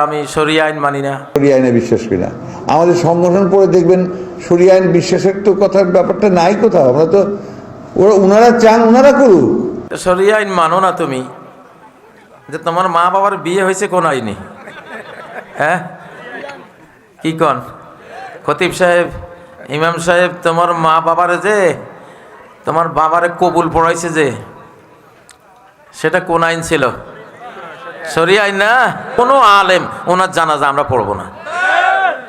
আমি শরিয়া আইন মানি না, শরিয়া আইনে বিশ্বাস করি না। আমাদের সংগঠন পড়ে দেখবেন শরিয়া আইন বিশ্বাসের তো কথার ব্যাপারটা নাই কোথাও। আমরা তো ওনারা চান ওনারা করুক। শরিয়া আইন মানো না তুমি, যে তোমার মা বাবার বিয়ে হয়েছে কোন আইনে? হ্যাঁ কি কন খতিব সাহেব, ইমাম সাহেব, তোমার মা বাবারে যে তোমার বাবারে কবুল পড়াইছে যে, সেটা কোন আইন ছিল? শরিয়া আইন না। কোনো আলেম ওনার জানাজা আমরা পড়বো না,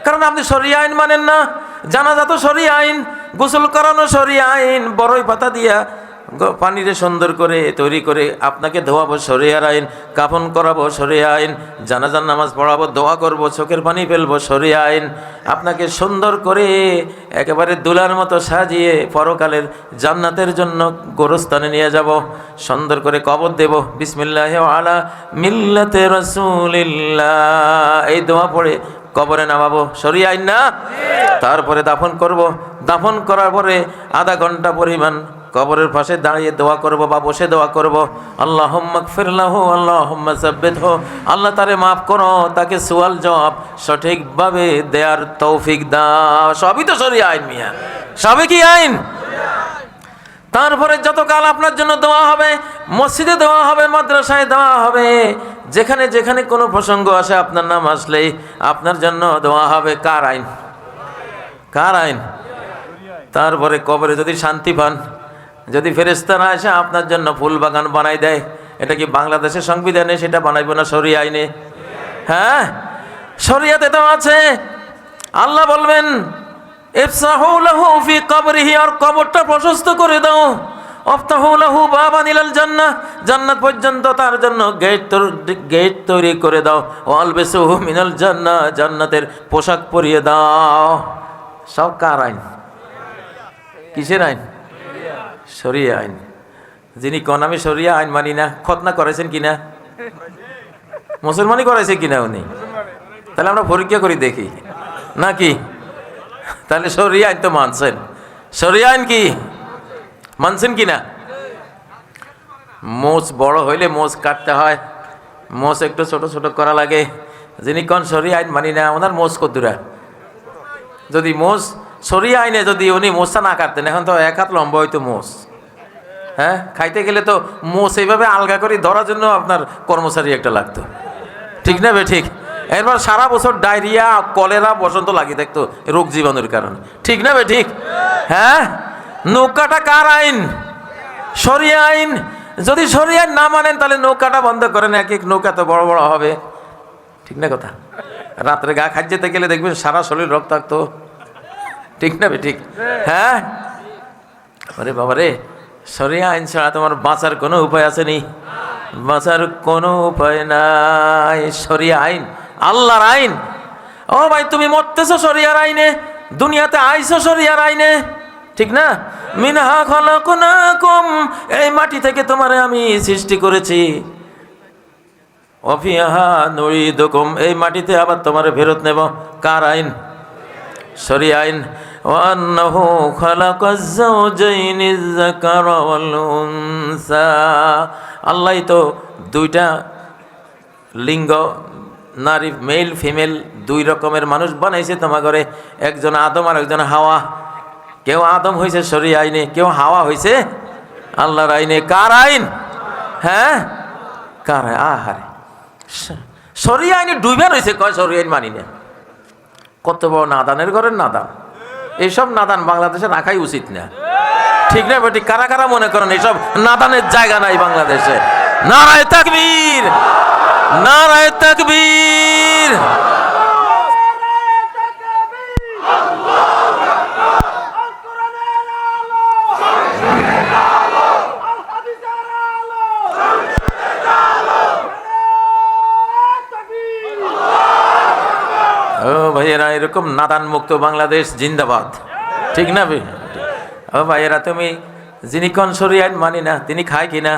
কারণ আপনি শরিয়া আইন মানেন না। জানাজা তো শরিয়া আইন, গোসল করানো শরিয়া আইন, বড়ই পাতা দিয়া পানিরে সুন্দর করে তৈরি করে আপনাকে ধোয়াবো শরিয়ার আইন, কাফন করাবো শরিয়া আইন, জানাজার নামাজ পড়াবো, দোয়া করবো, চোখের পানি ফেলবো শরিয়া আইন, আপনাকে সুন্দর করে একেবারে দুলার মতো সাজিয়ে পরকালের জান্নাতের জন্য গোরস্থানে নিয়ে যাব, সুন্দর করে কবর দেব, বিসমিল্লাহি আলা মিল্লাতে রাসূলিল্লাহ এই দোয়া পড়ে কবরে নামাবো, শরিয়া আইন না? তারপরে দাফন করব, দাফন করার পরে আধা ঘন্টা পরিমাণ কবরের পাশে দাঁড়িয়ে দোয়া করব বা বসে দোয়া করব, আল্লাহুম্মা গফির লাহু, আল্লাহুম্মা সাব্বিতহু, আল্লাহ তারে মাফ করো, তাকে সওয়াল জবাব সঠিকভাবে দেওয়ার তৌফিক দাও। সবই তো শরিয়া আইন মিয়া, সবই কি আইন? তারপরে যতকাল আপনার জন্য দোয়া হবে, মসজিদে দোয়া হবে, মাদ্রাসায় দোয়া হবে, যেখানে যেখানে কোনো প্রসঙ্গ আসে আপনার নাম আসলেই আপনার জন্য দোয়া হবে। কার আইন? কার আইন? তারপরে কবরে যদি শান্তি পান, যদি ফেরেশতারা এসে আপনার জন্য ফুল বাগান বানাই দেয়, এটা কি বাংলাদেশের সংবিধানে সেটা বানাইবো না শরিয়া আইনে? হ্যাঁ শরিয়াতে তো আছে। আল্লাহ বলবেন ইফসাহু লাহু ফি কবরিহি, আর কবরটা প্রশস্ত করে দাও, আফতাহু লাহু বাবান ইলাল জান্নাহ, জান্নাত পর্যন্ত তার জন্য গেট তৈরি করে দাও, ওয়ালবিসুহু মিনাল জান্নাহ, জান্নাতের পোশাক পরিয়ে দাও। সব কার আইন? কিসের আইন? শরিয়া আইন। যিনি কোন আমি শরিয়া আইন মানি না, খতনা করেছেন কিনা? মুসলমানই করেছে কিনা উনি? তাহলে আমরা পরীক্ষা করি দেখি নাকি। তাহলে শরিয়া আইন তো মানছেন, শরিয়া আইন কি মানছেন কিনা? মোষ বড় হইলে মোষ কাটতে হয়, মোষ একটু ছোট ছোট করা লাগে। যিনি কোন শরিয়া আইন মানি না, ওনার মোষ কদ্দুরা? যদি মোষ শরিয়া আইনে যদি উনি মোষটা না কাটতেন, এখন তো এক হাত লম্বা হইতো মোষ। হ্যাঁ খাইতে গেলে তো মোষ এইভাবে আলগা করে ধরার জন্য আপনার কর্মচারী একটা লাগতো, ঠিক না বে ঠিক? এরপর সারা বছর ডায়রিয়া, কলেরা, বসন্ত লাগিয়ে থাকতো রোগ জীবাণুর কারণে, ঠিক না বে ঠিক? হ্যাঁ নৌকাটা কার আইন? শরিয়া আইন। যদি শরিয়া না মানেন তাহলে নৌকাটা বন্ধ করেন, এক এক নৌকা তো বড় বড় হবে, ঠিক না কথা? রাত্রে গা খাই যেতে গেলে দেখবেন সারা শরীর রক্তাক্ত, ঠিক না বে ঠিক? হ্যাঁ আরে বাবা রে, শরিয়া আইন ছাড়া তোমার বাঁচার কোনো উপায় আছে নি? বাঁচার কোনো উপায় নাই। শরিয়া আইন আল্লাহর আইন। ও ভাই তুমি মরতেছো শরিয়ার আইনে, দুনিয়াতে আইছো শরিয়ার আইনে, ঠিক না? মিনহা খলাকনাকুম, এই মাটি থেকে তোমারে আমি সৃষ্টি করেছি, ওয়াফিহা নুঈদুকুম, এই মাটিতে আবার তোমারে ফেরত নেব। কার আইন? শরিয়া আইন। ওয়ান্নাহু খালাকাজ যাওজাইনিজ যাকারা ওয়াল উনসা, আল্লাহ তো দুইটা লিঙ্গ, নারী, মেল ফিমেল, দুই রকমের মানুষ বানাইছে তোমার ঘরে, একজন আদম আর একজন হাওয়া। কেউ আদম হয়েছে শরিয়া আইনে, কেউ হাওয়া হয়েছে আল্লাহর আইনে। কার আইন? হ্যাঁ কার? আহারে শরিয়া আইনে ডুবে রয়েছে, কয় শরিয়া আইন মানি না। কত বড় নাদানের ঘরের নাদান। এইসব নাদান বাংলাদেশে রাখাই উচিত না, ঠিক না বেটি? কারা কারা মনে করেন এইসব নাদানের জায়গা নাই বাংলাদেশে? নারায়ে তাকবীর, নারায়ে তাকবীর। ও ভাইয়েরা, এরকম নাদান মুক্ত বাংলাদেশ জিন্দাবাদ, ঠিক না? ও ভাইয়েরা, তুমি যিনি কোন শরিয়া আইন মানি না, তিনি খায় কিনা,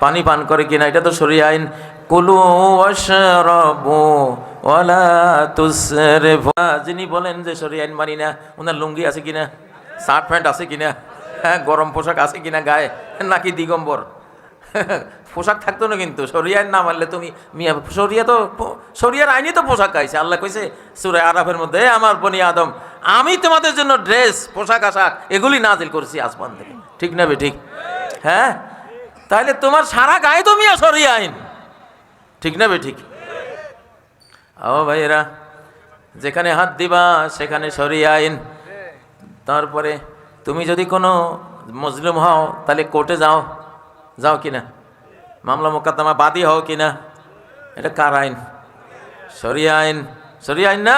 পানি পান করে কিনা, এটা তো শরিয়া আইন। কুলু ওয়াশরাবু ওয়ালা তুসরিফু, যিনি বলেন যে শরিয়া আইন মানি না, ওনার লুঙ্গি আছে কিনা, শার্ট প্যান্ট আছে কিনা, হ্যাঁ গরম পোশাক আছে কিনা গায়ে, নাকি দিগম্বর? পোশাক থাকতো না, কিন্তু শরিয়ার না মানলে তুমি মিয়া শরিয়া তো শরিয়ার আইনই তো পোশাক গাইছে। আল্লাহ কইছে সূরা আরাফের মধ্যে, আমার বনি আদম আমি তোমাদের জন্য ড্রেস পোশাক আশাক এগুলি নাজিল করছি আসমান থেকে, ঠিক না ঠিক? হ্যাঁ, তাহলে তোমার সারা গায়ে তো মিয়া শরিয়া আইন, ঠিক না ঠিক? ও ভাইয়েরা, যেখানে হাত দিবা সেখানে শরিয়া আইন। তারপরে তুমি যদি কোনো মজলুম হও তাহলে কোর্টে যাও কিনা, মামলা মোকদ্দমা বাদী হও কিনা, এটা কার আইন? শরিয়া আইন, শরিয়া আইন না?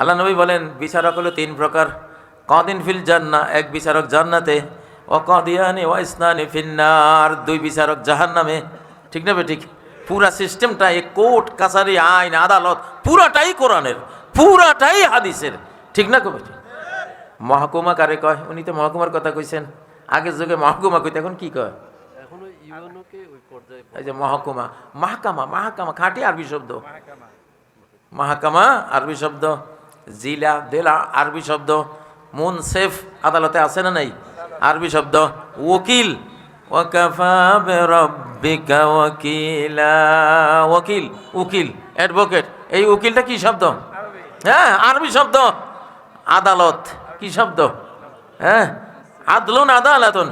আল্লাহ নবী বলেন বিচারক হলো 3 প্রকার। কদিন ফিল জান্নাহ, এক বিচারক জান্নাতে, ও কদিয়ানি ওয়া ইসনানি ফিন্নার, 2 বিচারক জাহান্নামে, ঠিক না ঠিক? পুরা সিস্টেমটা এই কোর্ট কাছারি আইন আদালত পুরাটাই কোরআনের, পুরাটাই হাদিসের, ঠিক না কবে? মহকুমা কারে কয়? উনি তো মহকুমার কথা কইছেন, আগের যুগে মহকুমা কইতে, এখন কি কয়? এই যে মহকুমা, মাহকামা খাঁটি আরবি শব্দ, মাহকামা আরবি শব্দ, জিলা দেলা আরবি শব্দ, মুনসিফ আদালতে আছে না নাই আরবি শব্দ, ওকিল ওয়াকাফা বিরাব্বিকা ওয়াকিলা, ওকিল উকিল অ্যাডভোকেট, এই উকিলটা কি শব্দ? হ্যাঁ আরবি শব্দ। আদালত কি শব্দ? হ্যাঁ আদলুন আদালাতুন,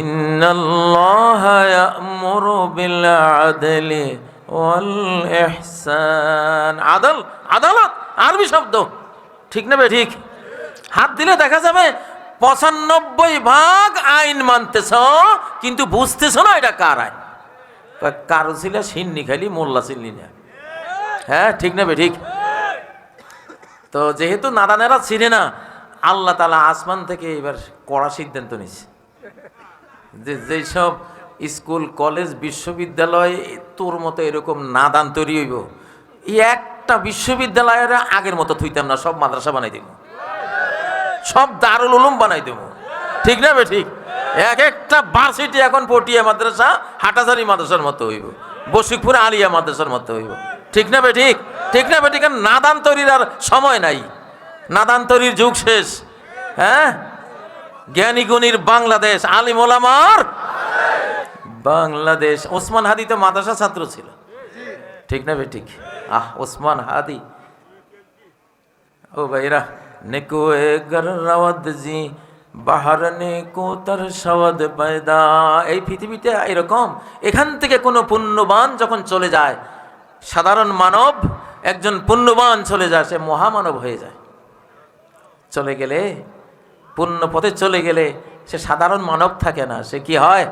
ইন্নাল্লাহা ইয়া'মুরু বিল আদলি ওয়াল ইহসান, আদালত আরবি শব্দ, ঠিক না ঠিক? হাত দিলে দেখা যাবে 95% আইন মানতেছ, কিন্তু বুঝতেছ না এটা কার আইন। কারো ছিল সিন্নি খালি, মোল্লা চিনলি না। হ্যাঁ ঠিক না ঠিক? তো যেহেতু নাদানেরা চিনে না, আল্লাহ তাআলা আসমান থেকে এবার কড়া সিদ্ধান্ত নিছে যে যেসব স্কুল কলেজ বিশ্ববিদ্যালয় তোর মতো এরকম নাদান তৈরি হইব, এই একটা বিশ্ববিদ্যালয়ের আগের মতো থুইতাম না, সব মাদ্রাসা বানাই দিব, সব দারুল উলুম বানাই দেব, ঠিক না ঠিক? এক একটা ভার্সিটি এখন পটিয়া মাদ্রাসা হাটাজারি মাদ্রাসার মতো হইব, বশিকপুরে আলিয়া মাদ্রাসার মতো হইব, ঠিক না ঠিক? ঠিক না ঠিক? নাদান তৈরির আর সময় নাই, নাদান তৈরির যুগ শেষ। হ্যাঁ, জ্ঞানী গুণীর বাংলাদেশ, আলিম ওলামার বাংলাদেশ। ওসমান হাদি তো মাদ্রাসা ছাত্র ছিল, ঠিক না ঠিক? ওসমান হাদি, ও ভাইরা, নেকো গররাওয়াদ জি বাহার নেকো তার সওয়াদ পয়দা। এই পৃথিবীতে এরকম, এখান থেকে কোনো পুণ্যবান যখন চলে যায়, সাধারণ মানব একজন পুণ্যবান চলে যায়, সে মহামানব হয়ে যায়। চলে গেলে, পুণ্য পথে চলে গেলে সে সাধারণ মানব থাকে না, সে কি হয়?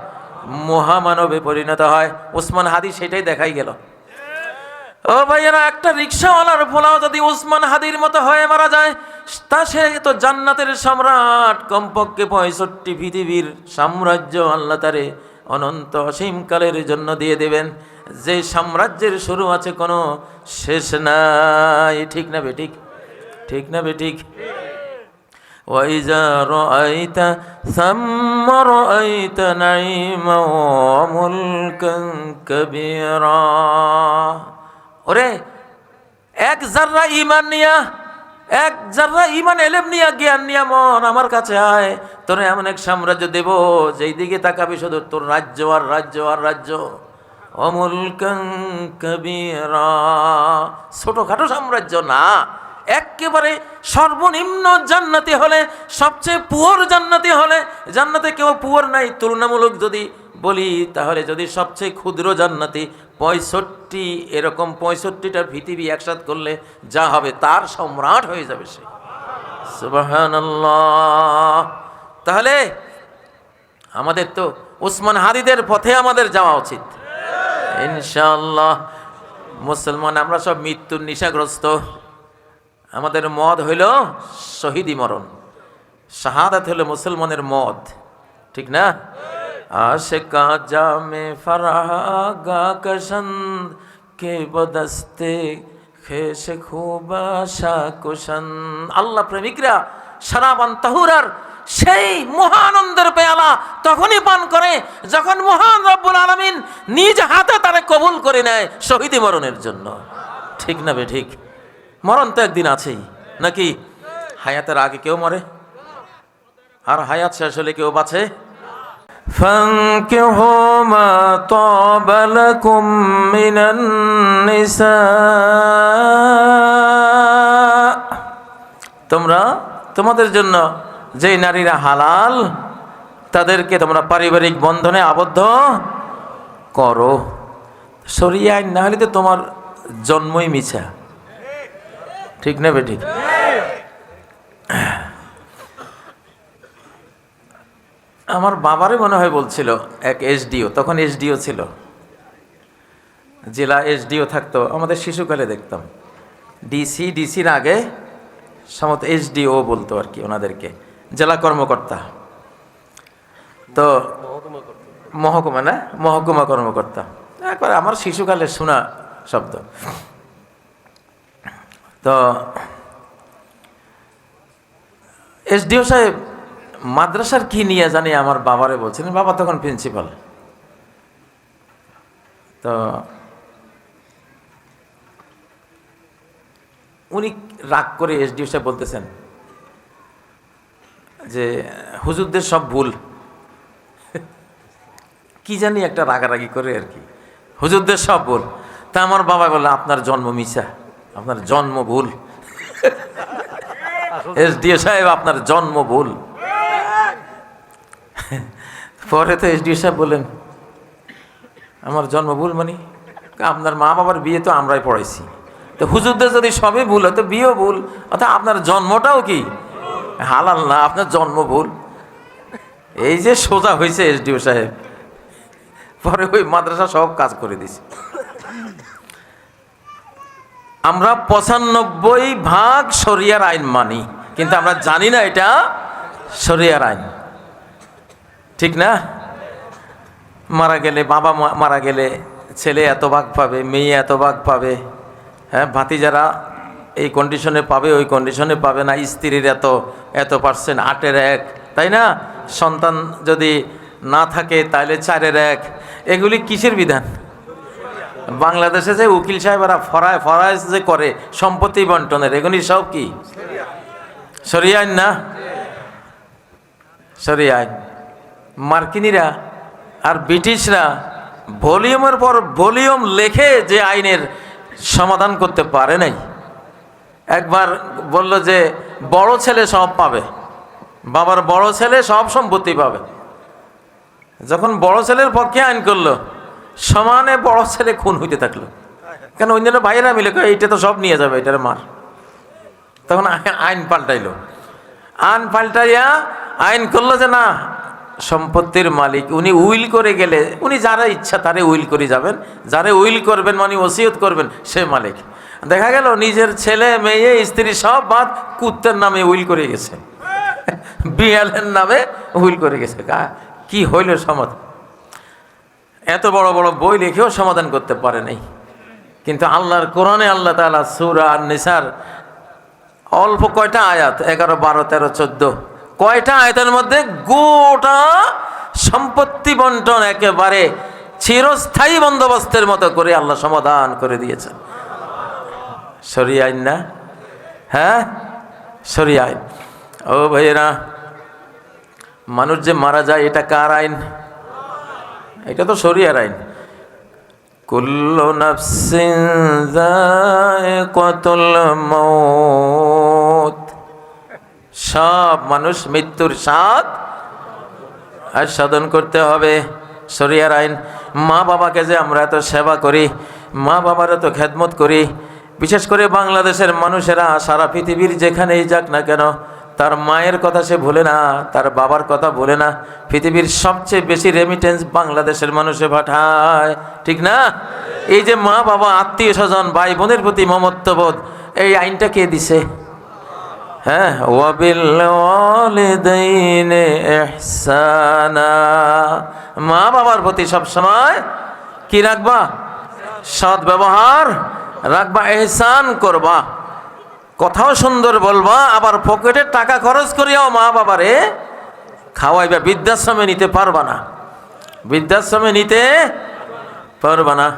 মহামানবে পরিণত হয়। ওসমান হাদি সেটাই দেখাই গেল। ও ভাইয়েরা, একটা রিক্সাওয়ালার পোলাও যদি ওসমান হাদির মতো হয়ে মারা যায়, তা সে তো জান্নাতের সম্রাট, কমপক্ষে 65 পৃথিবীর সাম্রাজ্য আল্লাহ তারে অনন্ত অসীমকালের জন্য দিয়ে দেবেন, যে সাম্রাজ্যের শুরু আছে কোনো শেষ নাই, ঠিক না বেঠিক? ঠিক না বেঠিক? وَإِذَا رَأَيْتَ ثَمَّ رَأَيْتَ نَعِيمًا وَمُلْكًا كَبِيرًا। ওরে, এক জাররা ঈমান নিয়া, এক জাররা ঈমান এলেম নিয়া, জ্ঞান নিয়া মন আমার কাছে আয়, তোর এমন এক সাম্রাজ্য দেব, যেই দিকে তাকাবি শুধু তোর রাজ্য আর রাজ্য আর রাজ্য। অমুলকাং কবীরা, ছোটখাটো সাম্রাজ্য না, একেবারে সর্বনিম্ন জান্নাতি হলে, সবচেয়ে পুয়ার জান্নাতি হলে, জান্নাতে কেউ পুয়ার নাই তুলনামূলক যদি বলি, তাহলে যদি সবচেয়ে ক্ষুদ্র জান্নাতি 65, এরকম 65টা পৃথিবী একসাথ করলে যা হবে, তার সম্রাট হয়ে যাবে সে। সুবহানাল্লাহ। তাহলে আমাদের তো ওসমান হাদিদের পথে আমাদের যাওয়া উচিত ইনশাআল্লাহ। মুসলমান আমরা সব মৃত্যুর নেশাগ্রস্ত, আমাদের মদ হইল শহীদি মরণ, শাহাদাত হইল মুসলমানের মদ, ঠিক না? আশিকা জামে ফরাগা কশন্দ কে বদস্তে খেশ খুবা শাকুশন। আল্লাহ প্রেমিকরা শরাবান তাহুরার সেই মহানন্দের পেয়ালা তখনই পান করে যখন মহান রব্বুল আলামিন নিজ হাতে তারে কবুল করে নেয় শহীদি মরণের জন্য, ঠিক না বে ঠিক? মরণ তো একদিন আছেই নাকি? হায়াতের আগে কেউ মরে, আর হায়াত শেষ হলে কেউ বাঁচে? فانكحوا ما طاب لكم من النساء, তোমরা তোমাদের জন্য যেই নারীরা হালাল তাদেরকে তোমরা পারিবারিক বন্ধনে আবদ্ধ করো। শরিয়া আইন না হলে তো তোমার জন্মই মিছা, ঠিক না বেঠিক? আমার বাবারে মনে হয় বলছিল এক এসডিও, তখন এসডিও ছিল, জেলা এসডিও থাকতো, আমাদের শিশুকালে দেখতাম। ডিসির আগে সম্ভবত এসডিও বলতো আর কি ওনাদেরকে, জেলা কর্মকর্তা, তো মহকুমা না, মহকুমা কর্মকর্তা। একবার আমার শিশুকালে শোনা শব্দ। তো এসডিও সাহেব মাদ্রাসার কি নিয়ে জানি আমার বাবারে বলছিলেন, বাবা তখন প্রিন্সিপাল। তো উনি রাগ করে এসডিও সাহেব বলতেছেন যে হুজুরদের সব ভুল, কি জানি একটা রাগারাগি করে আর কি, হুজুরদের সব ভুল। তা আমার বাবা বলল আপনার জন্ম মিছা, আপনার জন্ম ভুল। এসডিও সাহেব আপনার জন্ম ভুল। পরে তো এসডিও সাহেব বললেন আমার জন্ম ভুল মানে আপনার মা বাবার বিয়ে তো আমরাই পড়াইছি, তো হুজুরদের যদি সবই ভুল হয় তো বিয়েও ভুল, অর্থাৎ আপনার জন্মটাও কি হালাল না, আপনার জন্ম ভুল। এই যে সোজা হয়েছে এসডিও সাহেব, পরে ওই মাদ্রাসা সব কাজ করে দিছে। আমরা ৯৫% শরিয়ার আইন মানি, কিন্তু আমরা জানি না এটা শরিয়ার আইন, ঠিক না? মারা গেলে, বাবা মারা গেলে ছেলে এত ভাগ পাবে, মেয়ে এত ভাগ পাবে, হ্যাঁ, ভাতিজারা এই কন্ডিশনে পাবে, ওই কন্ডিশনে পাবে না, স্ত্রীর এত পার্সেন্ট, 8/1, তাই না? সন্তান যদি না থাকে তাহলে 4/1। এগুলি কিসের বিধান? বাংলাদেশে যে উকিল সাহেবরা ফরাজ যে করে সম্পত্তি বন্টনের, এগুলি সব কি শরিয়া আইন না? শরিয়া আইন। মার্কিনীরা আর ব্রিটিশরা ভলিউমের পর ভলিউম লেখে যে আইনের সমাধান করতে পারে নাই। একবার বলল যে বড় ছেলে সব পাবে, বাবার বড় ছেলে সব সম্পত্তি পাবে। যখন বড় ছেলের পক্ষে আইন করলো, সমানে বড় ছেলে খুন হইতে থাকলো, কেন অন্যরা ভাইয়েরা মিলে এইটা তো সব নিয়ে যাবে, এটার মার। তখন আইন পাল্টাইলো, আইন পাল্টাইয়া আইন করলো যে না, সম্পত্তির মালিক উনি উইল করে গেলে উনি যারা ইচ্ছা তারে উইল করে যাবেন, যারে উইল করবেন মানে ওসিয়ত করবেন সে মালিক। দেখা গেল নিজের ছেলে মেয়ে স্ত্রী সব বাদ কুত্তের নামে উইল করে গেছে, বিড়ালের নামে উইল করে গেছে। কি হইল সমাধান? এত বড় বড় বই লিখেও সমাধান করতে পারে নাই। কিন্তু আল্লাহর কোরআনে আল্লাহ তাআলা সূরা আন-নিসার অল্প কয়টা আয়াত, 11, 12, 13, 14 কয়টা আয়াতের মধ্যে গোটা সম্পত্তি বন্টন একেবারে চিরস্থায়ী বন্দোবস্তের মতো করে আল্লাহ সমাধান করে দিয়েছেন। শরিয়া আইন না? হ্যাঁ, শরিয়া আইন। ও ভাইয়েরা, মানুষ যে মারা যায় এটা কার আইন? এটা তো শরিয়ার আইন। কুল্লু নাফসিন যায়িকাতুল মাউত, সব মানুষ মৃত্যুর স্বাদ আস্বাদন করতে হবে, শরিয়ার আইন। মা বাবাকে যে আমরা এত সেবা করি, মা বাবার এত খেদমত করি, বিশেষ করে বাংলাদেশের মানুষেরা সারা পৃথিবীর যেখানেই যাক না কেন তার মায়ের কথা সে ভুলে না, তার বাবার কথা ভুলে না। পৃথিবীর সবচেয়ে বেশি রেমিটেন্স বাংলাদেশের মানুষে পাঠায়, ঠিক না? এই যে মা বাবা, আত্মীয় স্বজন, ভাই বোনের প্রতি মমত্ববোধ, এই আইনটা কে দিছে? হ্যাঁ, ওয়াবিল ওয়ালিদাইনি ইহসানা, মা বাবার প্রতি সবসময় কি রাখবা? সৎ ব্যবহার রাখবা, ইহসান করবা, কথাও সুন্দর বলবা, আবার পকেটে টাকা খরচ করিয়াও মা বাবারে খাওয়াইবা। বৃদ্ধাশ্রমে নিতে পারবা না, বৃদ্ধাশ্রমে নিতে পারবা না।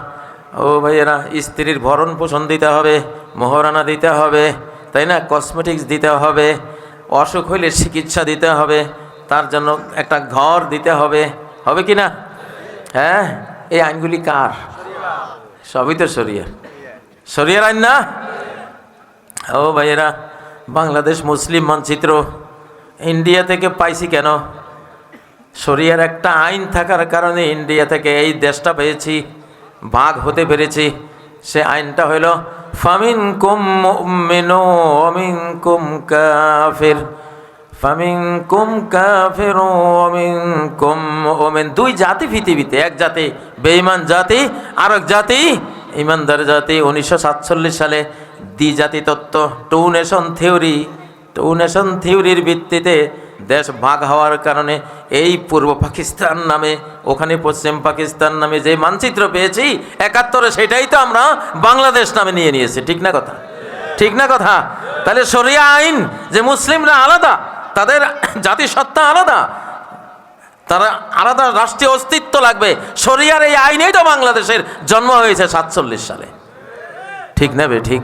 ও ভাইয়েরা, স্ত্রীর ভরণ পোষণ দিতে হবে, মোহরানা দিতে হবে, তাই না? কসমেটিক্স দিতে হবে, অসুখ হইলে চিকিৎসা দিতে হবে, তার জন্য একটা ঘর দিতে হবে, হবে কি না? হ্যাঁ, এই আইনগুলি কার? সবই তো শরিয়ার, শরিয়ার আইন না? ও ভাইয়েরা, বাংলাদেশ মুসলিম মানচিত্র ইন্ডিয়া থেকে পাইছি কেন? শরিয়ার একটা আইন থাকার কারণে ইন্ডিয়া থেকে এই দেশটা পেয়েছি, ভাগ হতে পেরেছি। সে আইনটা হইল ফামিনকুম মুমিনুন ওয়া মিনকুম কাফির, ফামিনকুম কাফিরুন ওয়া মিনকুম মুমিন। দুই জাতি পৃথিবীতে, এক জাতি বেঈমান জাতি, আর এক জাতি ইমানদার জাতি। 1947 সালে দ্বিজাতি তত্ত্ব, two nation theory, two nation থিওরির ভিত্তিতে দেশ ভাগ হওয়ার কারণে এই পূর্ব পাকিস্তান নামে, ওখানে পশ্চিম পাকিস্তান নামে যে মানচিত্র পেয়েছি 71-এ, সেটাই তো আমরা বাংলাদেশ নামে নিয়ে নিয়েছি। ঠিক না কথা? ঠিক না কথা? তাহলে শরিয়া আইন, যে মুসলিমরা আলাদা, তাদের জাতিসত্তা আলাদা, তারা আলাদা রাষ্ট্রীয় অস্তিত্ব লাগবে, শরিয়ার এই আইনেই তো বাংলাদেশের জন্ম হয়েছে 47 সালে। ঠিক না বে ঠিক?